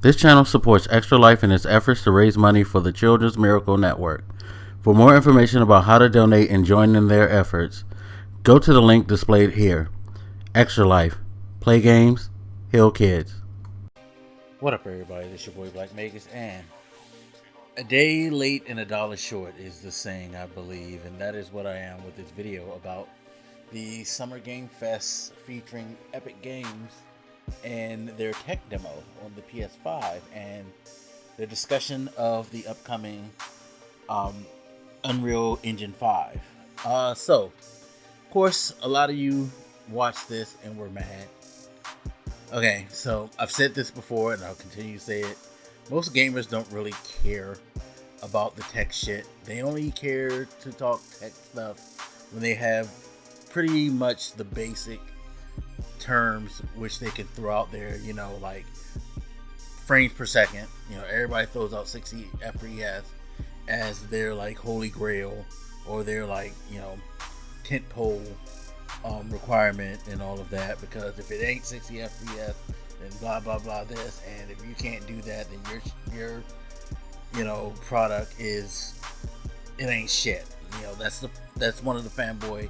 This channel supports Extra Life in its efforts to raise money for the Children's Miracle Network. For more information about how to donate and join in their efforts, go to the link displayed here. Extra Life. Play games, heal kids. What up, everybody? This is your boy BlakMagus, and a day late and a dollar short is the saying, I believe, and that is what I am with this video about the Summer Game Fest featuring Epic Games and their tech demo on the PS5 and the discussion of the upcoming Unreal Engine 5. So, of course, a lot of you watched this and were mad. Okay, so I've said this before and I'll continue to say it. Most gamers don't really care about the tech shit. They only care to talk tech stuff when they have pretty much the basic terms which they can throw out there, you know, like frames per second. You know, everybody throws out 60 FPS as their like holy grail or their like, you know, tentpole requirement and all of that, because if it ain't 60 FPS then blah blah blah this, and if you can't do that then your you know product is, it ain't shit. You know, that's one of the fanboy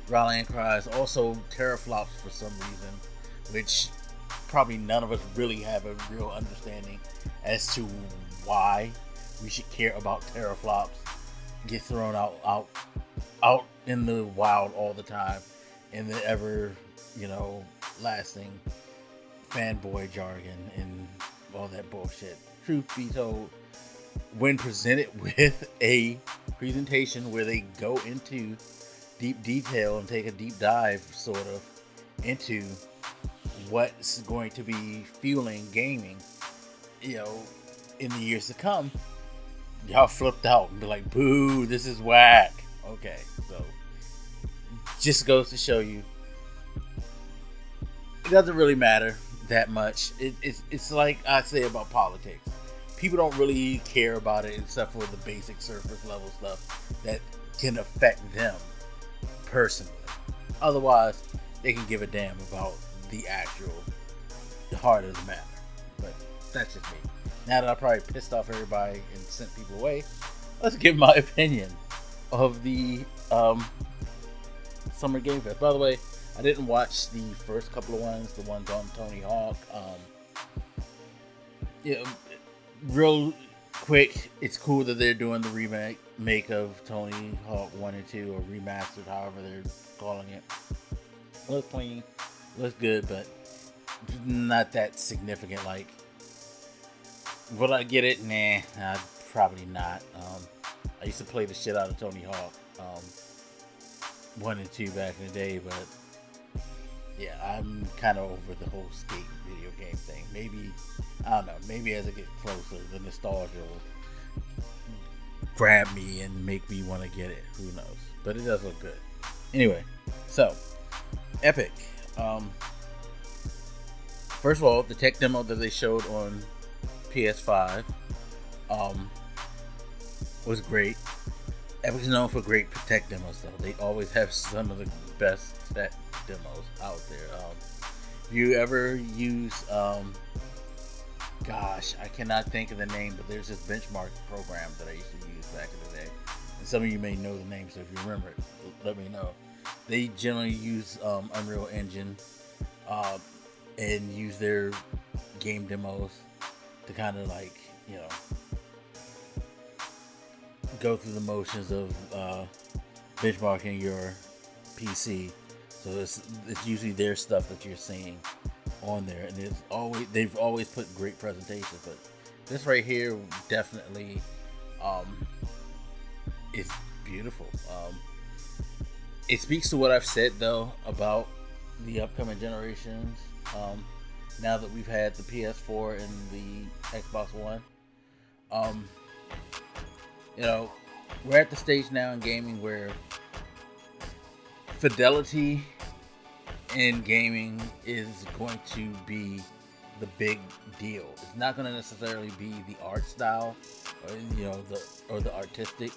rallying cries. Also teraflops for some reason, which probably none of us really have a real understanding as to why we should care about teraflops. Get thrown out in the wild all the time in the ever, you know, lasting fanboy jargon and all that bullshit. Truth be told, when presented with a presentation where they go into deep detail and take a deep dive sort of into what's going to be fueling gaming, you know, in the years to come, y'all flipped out and be like, boo, this is whack. Okay, so just goes to show you it doesn't really matter that much. It's like I say about politics. People don't really care about it except for the basic surface level stuff that can affect them personally. Otherwise, they can give a damn about the actual heart of the matter. But that's just me. Now that I probably pissed off everybody and sent people away, let's give my opinion of the Summer Game Fest. By the way, I didn't watch the first couple of ones, the ones on Tony Hawk. You know, real quick, it's cool that they're doing the remake of Tony Hawk 1 and 2, or remastered, however they're calling it. Looks clean, looks good, but not that significant. Like, will I get it? Nah, probably not. I used to play the shit out of Tony Hawk 1 and 2 back in the day, but yeah, I'm kind of over the whole skate video game thing. Maybe, I don't know, maybe as it gets closer, the nostalgia will grab me and make me want to get it. Who knows? But it does look good. Anyway, so Epic. First of all, the tech demo that they showed on PS5 was great. Epic's known for great tech demos, though. They always have some of the best tech demos out there. If you ever use gosh, I cannot think of the name, but there's this benchmark program that I used to use back in the day, and some of you may know the name, so if you remember it, let me know. They generally use Unreal Engine and use their game demos to kind of like, you know, go through the motions of benchmarking your PC. So it's usually their stuff that you're seeing on there, and they've always put great presentations. But this right here definitely is beautiful. It speaks to what I've said though about the upcoming generations. Now that we've had the PS4 and the Xbox One, you know, we're at the stage now in gaming where fidelity in gaming is going to be the big deal. It's not going to necessarily be the art style, or, you know, the artistic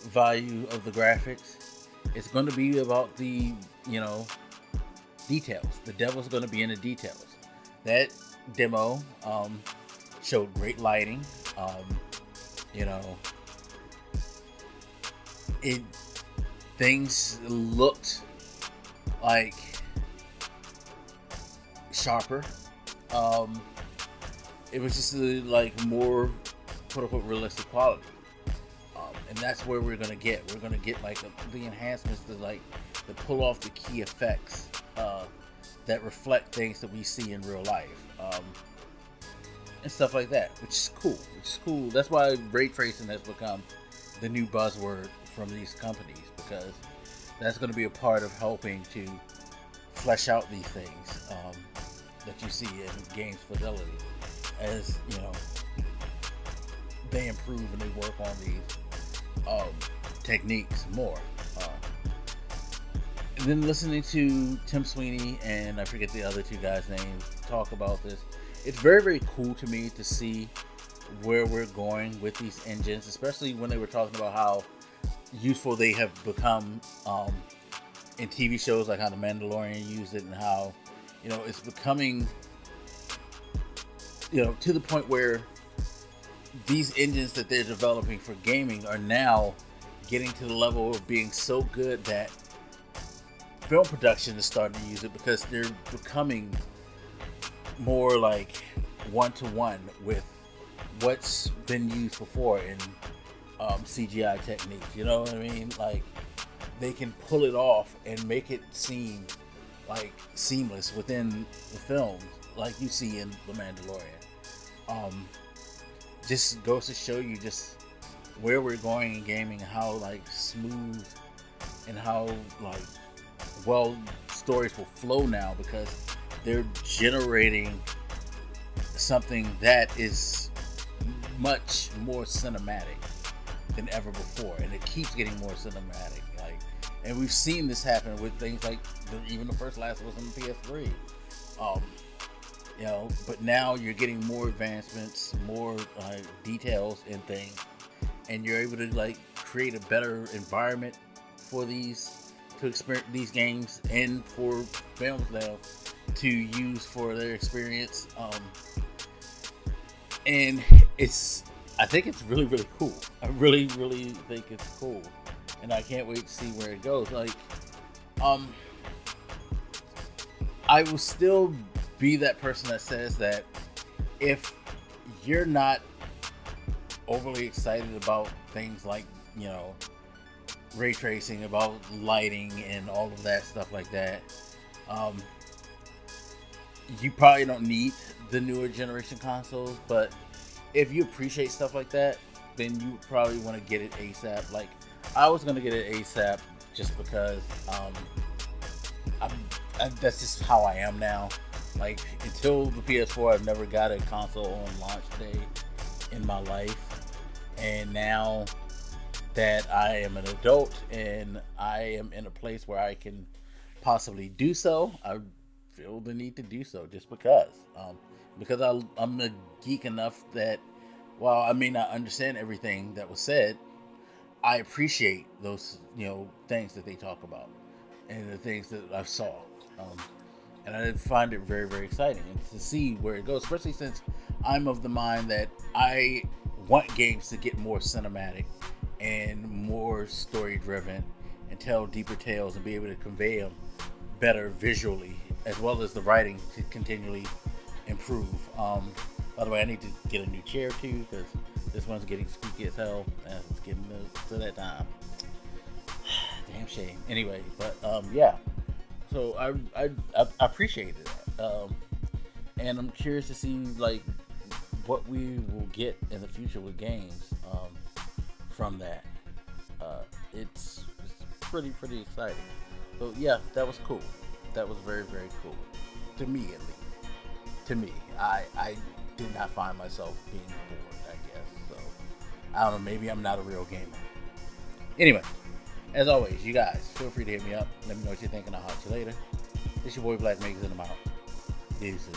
value of the graphics. It's going to be about the, you know, details. The devil's going to be in the details. That demo showed great lighting. You know, things looked like sharper. It was just like more quote unquote realistic quality. And that's where we're gonna get. We're gonna get like the enhancements to pull off the key effects that reflect things that we see in real life, and stuff like that, which is cool. That's why ray tracing has become the new buzzword from these companies, because that's going to be a part of helping to flesh out these things that you see in games fidelity, as you know, they improve and they work on these techniques more. And then listening to Tim Sweeney and I forget the other two guys' names talk about this, it's very, very cool to me to see where we're going with these engines, especially when they were talking about how useful they have become in TV shows, like how The Mandalorian used it, and how, you know, it's becoming, you know, to the point where these engines that they're developing for gaming are now getting to the level of being so good that film production is starting to use it, because they're becoming more like one-to-one with what's been used before in CGI techniques. You know what I mean? Like, they can pull it off and make it seem like seamless within the film, like you see in The Mandalorian. Just goes to show you just where we're going in gaming, how like smooth and how like well stories will flow now, because they're generating something that is much more cinematic than ever before, and it keeps getting more cinematic. Like, and we've seen this happen with things like even the first Last of Us on the PS3. You know, but now you're getting more advancements, more details in things, and you're able to like create a better environment for these, to experience these games, and for films now to use for their experience. And I think it's really, really cool. I really, really think it's cool, and I can't wait to see where it goes. Like, I will still be that person that says that if you're not overly excited about things like, you know, ray tracing, about lighting and all of that stuff like that, you probably don't need the newer generation consoles. But if you appreciate stuff like that, then you probably want to get it ASAP. Like, I was going to get it ASAP just because that's just how I am now. Like, until the PS4, I've never got a console on launch day in my life. And now that I am an adult and I am in a place where I can possibly do so, I feel the need to do so, just because I'm a geek enough that while I may not understand everything that was said, I appreciate those, you know, things that they talk about and the things that I saw. And I find it very, very exciting, and to see where it goes, especially since I'm of the mind that I want games to get more cinematic and more story driven and tell deeper tales and be able to convey them better visually, as well as the writing to continually improve. By the way, I need to get a new chair too, because this one's getting squeaky as hell, and it's getting to that time. Damn shame. Anyway, but yeah. So I appreciated that, and I'm curious to see like what we will get in the future with games from that. It's pretty exciting. So yeah, that was cool. That was very, very cool to me, at least. To me, I did not find myself being bored, I guess. So I don't know. Maybe I'm not a real gamer. Anyway. As always, you guys, feel free to hit me up. Let me know what you're thinking. I'll talk to you later. It's your boy Blak, and I'm out. Deuces.